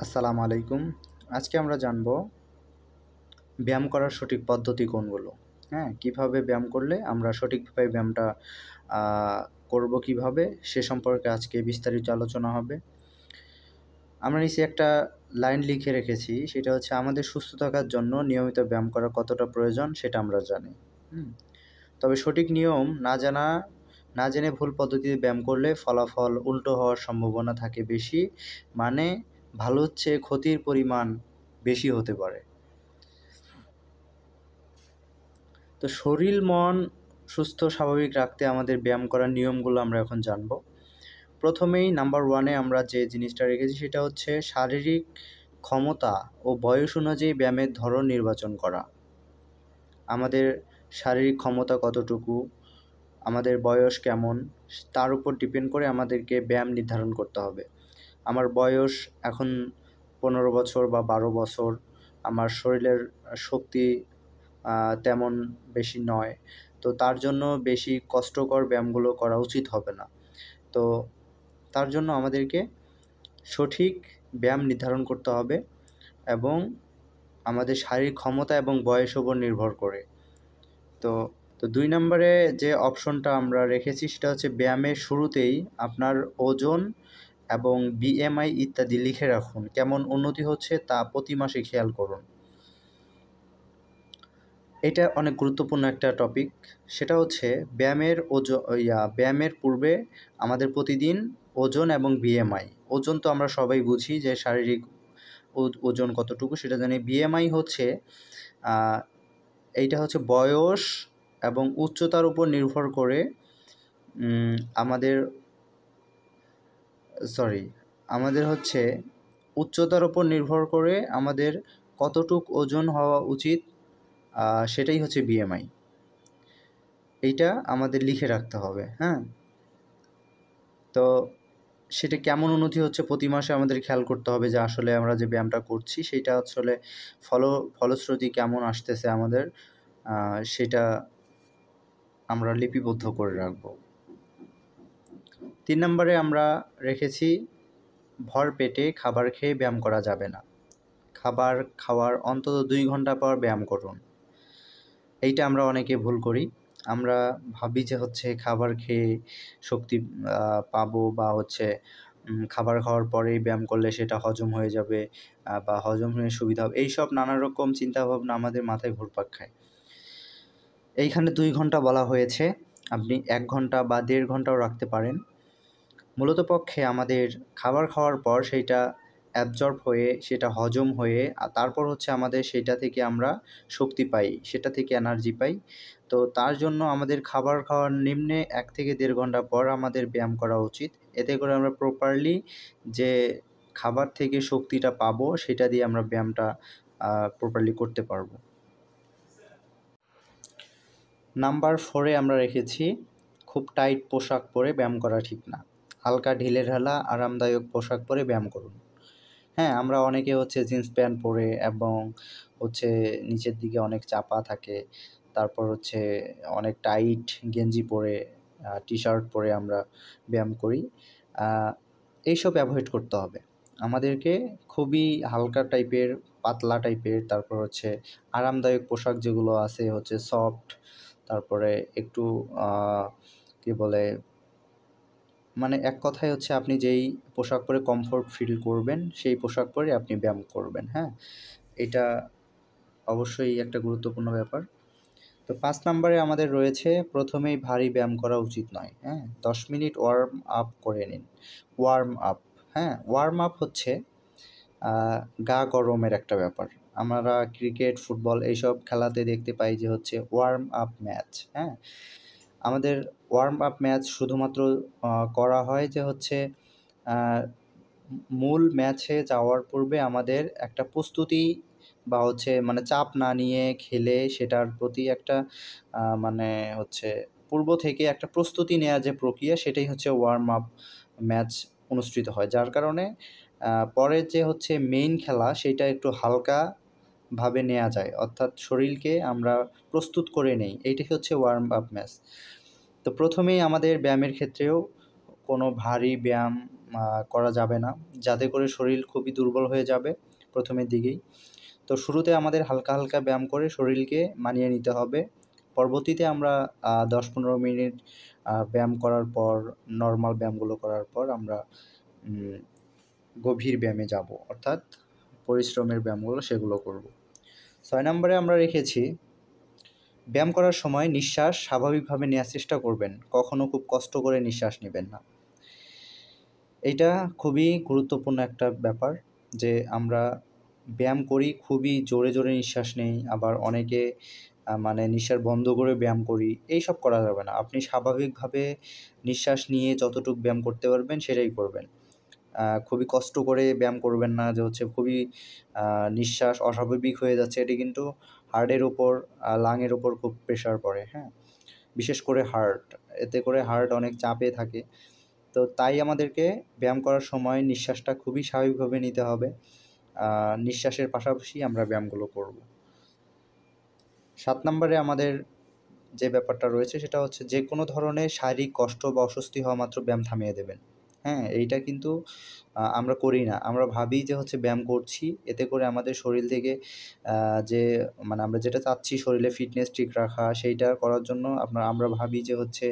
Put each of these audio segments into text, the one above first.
আসসালামু আলাইকুম। আজকে আমরা জানব ব্যায়াম করার সঠিক পদ্ধতি কোনগুলো। হ্যাঁ? কিভাবে ব্যায়াম করলে আমরা সঠিকভাবে ব্যায়ামটা আ করব কিভাবে সে সম্পর্কে আজকে বিস্তারিত আলোচনা হবে। আমরা নিচে একটা লাইন লিখে রেখেছি, সেটা হচ্ছে আমাদের সুস্থ থাকার জন্য নিয়মিত ব্যায়াম করা কতটা প্রয়োজন সেটা আমরা জানি। তবে সঠিক নিয়ম না জেনে ভুল পদ্ধতিতে ব্যায়াম করলে ফলাফল উল্টো হওয়ার সম্ভাবনা থাকে বেশি। মানে ভালোর চেয়ে ক্ষতির পরিমাণ বেশি হতে পারে। তো শরীর মন সুস্থ স্বাভাবিক রাখতে আমাদের ব্যায়াম করার নিয়মগুলো আমরা এখন জানব। প্রথমেই নাম্বার 1 এ আমরা যে জিনিসটা রেখেছি সেটা হচ্ছে শারীরিক ক্ষমতা ও বয়স অনুযায়ী ব্যায়ামের ধরন নির্বাচন করা। আমাদের শারীরিক ক্ষমতা কতটুকু, আমাদের বয়স কেমন, তার উপর ডিপেন্ড করে আমাদেরকে ব্যায়াম নির্ধারণ করতে হবে। আমার বয়স এখন 15 বছর বা 12 বছর, আমার শরীরের শক্তি তেমন বেশি নয়। তো তার জন্য বেশি কষ্টকর ব্যায়ামগুলো করা উচিত হবে না। তো তার জন্য আমাদেরকে সঠিক ব্যায়াম নির্ধারণ করতে হবে এবং আমাদের শারীরিক ক্ষমতা এবং বয়সের উপর নির্ভর করে। তো 2 নম্বরে যে অপশনটা আমরা রেখেছি সেটা হচ্ছে ব্যায়ামের শুরুতেই আপনার ওজন এবং BMI ইত্যাদি লিখে রাখুন। কেমন উন্নতি হচ্ছে তা প্রতি মাসে খেয়াল করুন। এটা অনেক গুরুত্বপূর্ণ একটা টপিক। সেটা হচ্ছে ব্যায়ামের পূর্বে আমাদের প্রতিদিন ওজন এবং BMI। ওজন তো আমরা সবাই বুঝি যে শারীরিক ওজন কতটুকু সেটা জানি। BMI হচ্ছে এইটা হচ্ছে বয়স এবং উচ্চতার উপর নির্ভর করে আমাদের হচ্ছে উচ্চতার উপর নির্ভর করে আমাদের কতটুক ওজন হওয়া উচিত সেটাই হচ্ছে BMI। এইটা আমাদের লিখে রাখতে হবে, হ্যাঁ? তো সেটা কেমন উন্নতি হচ্ছে প্রতি মাসে আমাদের খেয়াল করতে হবে যে আসলে আমরা যে ব্যায়ামটা করছি সেইটা আসলে ফলশ্রুতি কেমন আসতেছে আমাদের, সেটা আমরা লিপিবদ্ধ করে রাখবো। 3 নম্বরে আমরা রেখেছি ভর পেটে খাবার খেয়ে ব্যায়াম করা যাবে না। খাবার খাওয়ার অন্তত 2 ঘন্টা পর ব্যায়াম করুন। এইটা আমরা অনেকে ভুল করি। আমরা ভাবি যে হচ্ছে খাবার খেয়ে শক্তি পাবো বা হচ্ছে খাবার খাওয়ার পরেই ব্যায়াম করলে সেটা হজম হয়ে যাবে বা হজম হয়ে সুবিধা হবে। এইসব নানা রকম চিন্তাভাবনা আমাদের মাথায় ঘুরপাক খায়। এইখানে 2 ঘন্টা বলা হয়েছে, আপনি 1 ঘন্টা বা 1.5 ঘন্টাও রাখতে পারেন। মূলত পক্ষে আমাদের খাবার খাওয়ার পর সেইটা অ্যাবজর্ব হয়ে সেটা হজম হয়ে তারপর হচ্ছে আমাদের সেইটা থেকে আমরা শক্তি পাই, সেটা থেকে এনার্জি পাই। তো তার জন্য আমাদের খাবার খাওয়ার নিম্নে 1 থেকে 1.5 ঘন্টা পর আমাদের ব্যায়াম করা উচিত। এতে করে আমরা প্রপারলি যে খাবার থেকে শক্তিটা পাবো সেটা দিয়ে আমরা ব্যায়ামটা প্রপারলি করতে পারবো। নাম্বার 4 এ আমরা রেখেছি খুব টাইট পোশাক পরে ব্যায়াম করা ঠিক না। হালকা ঢিলেঢালা আরামদায়ক পোশাক পরে ব্যায়াম করুন। হ্যাঁ, আমরা অনেকে হচ্ছে জিন্স প্যান্ট পরে এবং হচ্ছে নিচের দিকে অনেক চাপা থাকে। তারপর হচ্ছে অনেক টাইট গেঞ্জি পরে টি-শার্ট পরে আমরা ব্যায়াম করি। এইসব অ্যাভয়েড করতে হবে। আমাদেরকে খুবই হালকা টাইপের, পাতলা টাইপের, তারপর হচ্ছে আরামদায়ক পোশাক যেগুলো আছে হচ্ছে সফট, তারপরে একটু কী বলে, মানে এক কথায় হচ্ছে আপনি যেই পোশাক পরে কমফোর্ট ফিল করবেন সেই পোশাক পরে আপনি ব্যায়াম করবেন, হ্যাঁ? এটা অবশ্যই একটা গুরুত্বপূর্ণ ব্যাপার। তো 5 নম্বরে আমাদের রয়েছে প্রথমেই ভারী ব্যায়াম করা উচিত নয়, হ্যাঁ? 10 মিনিট ওয়ার্ম আপ করে নিন। ওয়ার্ম আপ, হ্যাঁ? ওয়ার্ম আপ হচ্ছে গা গরমের একটা ব্যাপার। আমরা ক্রিকেট, ফুটবল এইসব খেলাতে দেখতে পাই যে হচ্ছে ওয়ার্ম আপ ম্যাচ, হ্যাঁ? আমাদের ওয়ার্ম আপ ম্যাচ শুধুমাত্র করা হয় যে হচ্ছে মূল ম্যাচে যাওয়ার পূর্বে আমাদের একটা প্রস্তুতি বা হচ্ছে মানে চাপ না নিয়ে খেলে সেটার প্রতি একটা মানে হচ্ছে পূর্ব থেকে একটা প্রস্তুতি নেওয়ার যে প্রক্রিয়া সেটাই হচ্ছে ওয়ার্ম আপ ম্যাচ অনুষ্ঠিত হয়। যার কারণে পরের যে হচ্ছে মেইন খেলা সেইটা একটু হালকাভাবে নেওয়া যায়। অর্থাৎ শরীরকে আমরা প্রস্তুত করে নেই। এইটাই হচ্ছে ওয়ার্ম আপ ম্যাচ। তো প্রথমেই আমাদের ব্যায়ামের ক্ষেত্রেও কোনো ভারী ব্যায়াম করা যাবে না, যাতে করে শরীর খুবই দুর্বল হয়ে যাবে প্রথমের দিকেই। তো শুরুতে আমাদের হালকা হালকা ব্যায়াম করে শরীরকে মানিয়ে নিতে হবে। পরবর্তীতে আমরা 10-15 মিনিট ব্যায়াম করার পর, নর্মাল ব্যায়ামগুলো করার পর আমরা গভীর ব্যায়ামে যাব, অর্থাৎ পরিশ্রমের ব্যায়ামগুলো সেগুলো করব। 6 নম্বরে আমরা রেখেছি, ব্যায়াম করার সময় নিঃশ্বাস স্বাভাবিকভাবে নেওয়ার চেষ্টা করবেন, কখনো খুব কষ্ট করে নিঃশ্বাস নেবেন না। এইটা খুবই গুরুত্বপূর্ণ একটা ব্যাপার যে আমরা ব্যায়াম করি, খুবই জোরে জোরে নিঃশ্বাস নেই, আবার অনেকে মানে নিঃশ্বাস বন্ধ করে ব্যায়াম করি, এইসব করা যাবে না। আপনি স্বাভাবিকভাবে নিঃশ্বাস নিয়ে যতটুকু ব্যায়াম করতে পারবেন সেটাই করবেন। খুবই কষ্ট করে ব্যায়াম করবেন না যে হচ্ছে খুবই নিঃশ্বাস অস্বাভাবিক হয়ে যাচ্ছে, এটি কিন্তু হার্টের ওপর, লাংয়ের ওপর খুব প্রেশার পড়ে, হ্যাঁ? বিশেষ করে হার্ট, এতে করে হার্ট অনেক চাপে থাকে। তো তাই আমাদেরকে ব্যায়াম করার সময় নিঃশ্বাসটা খুবই স্বাভাবিকভাবে নিতে হবে। নিঃশ্বাসের পাশাপাশি আমরা ব্যায়ামগুলো করব। 7 নম্বরে আমাদের যে ব্যাপারটা রয়েছে সেটা হচ্ছে, যে কোনো ধরনের শারীরিক কষ্ট বা অস্বস্তি হওয়া মাত্র ব্যায়াম থামিয়ে দেবেন। হ্যাঁ? এইটা কিন্তু আমরা করি না। আমরা ভাবি যে হচ্ছে ব্যায়াম করছি, এতে করে আমাদের শরীর থেকে যে মানে আমরা যেটা চাচ্ছি শরীরে ফিটনেস ঠিক রাখা, সেইটা করার জন্য আমরা ভাবি যে হচ্ছে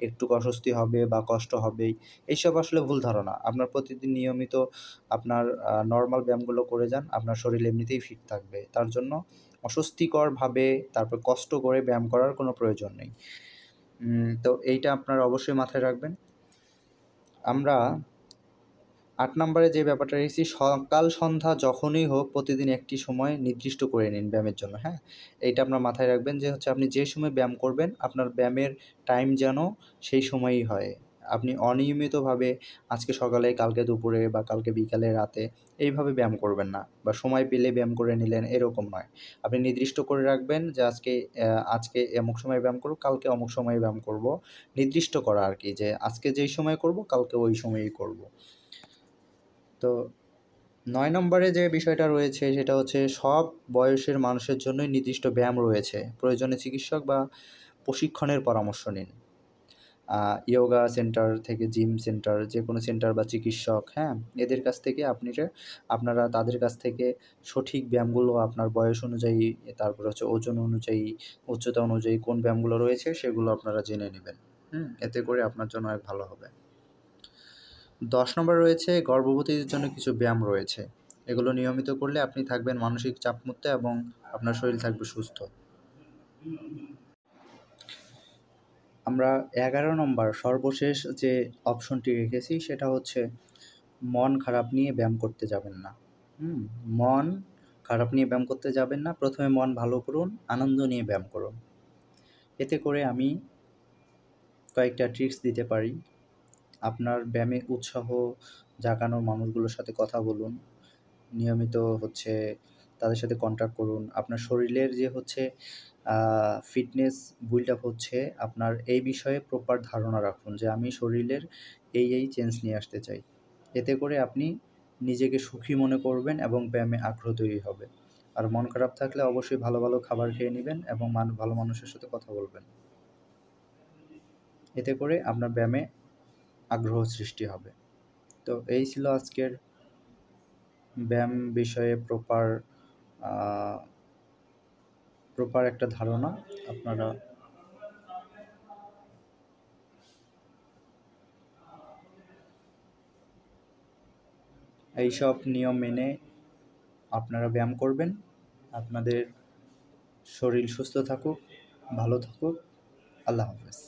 একটু অস্বস্তি হবে বা কষ্ট হবেই। এইসব আসলে ভুল ধারণা। আপনার প্রতিদিন নিয়মিত আপনার নরমাল ব্যায়ামগুলো করে যান, আপনার শরীর এমনিতেই ফিট থাকবে। তার জন্য অস্বস্তিকরভাবে তারপর কষ্ট করে ব্যায়াম করার কোনো প্রয়োজন নেই। তো এইটা আপনারা অবশ্যই মাথায় রাখবেন। আমরা 8 নম্বরে যে ব্যাপারটা রেখেছি, সকাল সন্ধ্যা যখনই হোক প্রতিদিন একটি সময় নির্দিষ্ট করে নিন ব্যায়ামের জন্য, হ্যাঁ? এইটা আপনার মাথায় রাখবেন যে হচ্ছে আপনি যে সময় ব্যায়াম করবেন আপনার ব্যায়ামের টাইম যেন সেই সময়ই হয়। আপনি অনিয়মিতভাবে আজকে সকালে, কালকে দুপুরে বা কালকে বিকালে, রাতে এইভাবে ব্যায়াম করবেন না, বা সময় পেলে ব্যায়াম করে নিলেন এরকম নয়। আপনি নির্দিষ্ট করে রাখবেন যে আজকে অমুক সময় ব্যায়াম করব, কালকে অমুক সময়ে ব্যায়াম করব। নির্দিষ্ট করা আরকি, যে আজকে যেই সময় করব কালকে ওই সময়েই করব। তো ৯ নম্বরে যে বিষয়টা রয়েছে সেটা হচ্ছে, সব বয়সের মানুষের জন্যই নির্দিষ্ট ব্যায়াম রয়েছে। প্রয়োজনে চিকিৎসক বা প্রশিক্ষণের পরামর্শ নিন। ইয়োগা সেন্টার থেকে, জিম সেন্টার, যেকোনো সেন্টার বা চিকিৎসক, হ্যাঁ? এদের কাছ থেকে আপনারা তাদের কাছ থেকে সঠিক ব্যায়ামগুলো আপনার বয়স অনুযায়ী, তারপরে হচ্ছে ওজন অনুযায়ী, উচ্চতা অনুযায়ী কোন ব্যায়ামগুলো রয়েছে সেগুলো আপনারা জেনে নিবেন। এতে করে আপনার জন্য অনেক ভালো হবে। 10 নম্বরে রয়েছে, গর্ভবতীদের জন্য কিছু ব্যায়াম রয়েছে। এগুলো নিয়মিত করলে আপনি থাকবেন মানসিক চাপমুক্ত এবং আপনার শরীর থাকবে সুস্থ। আমরা 11 নম্বর সর্বশেষ যে অপশনটি রেখেছি সেটা হচ্ছে, মন খারাপ নিয়ে ব্যায়াম করতে যাবেন না। মন খারাপ নিয়ে ব্যায়াম করতে যাবেন না। প্রথমে মন ভালো করুন, আনন্দ নিয়ে ব্যায়াম করুন। এতে করে আমি কয়েকটা ট্রিক্স দিতে পারি। আপনার ব্যায়ামে উৎসাহ জাগানো মানুষগুলোর সাথে কথা বলুন। নিয়মিত হচ্ছে তাদের সাথে কন্ট্যাক্ট করুন। আপনার শরীরের যে হচ্ছে ফিটনেস বিল্ড আপ হচ্ছে, আপনার এই বিষয়ে প্রপার ধারণা রাখুন যে আমি শরীরের এই চেঞ্জ নিয়ে আসতে চাই। এতে করে আপনি নিজেকে সুখী মনে করবেন এবং ব্যায়ামে আগ্রহ তৈরি হবে। আর মন খারাপ থাকলে অবশ্যই ভালো ভালো খাবার খেয়ে নেবেন এবং ভালো মানুষের সাথে কথা বলবেন। এতে করে আপনার ব্যায়ামে আগ্রহ সৃষ্টি হবে। তো এই ছিল আজকের ব্যায়াম বিষয়ে প্রপার একটা ধারণা। আপনারা এইসব নিয়ম মেনে আপনারা ব্যায়াম করবেন। আপনাদের শরীর সুস্থ থাকুক, ভালো থাকুক। আল্লাহ হাফেজ।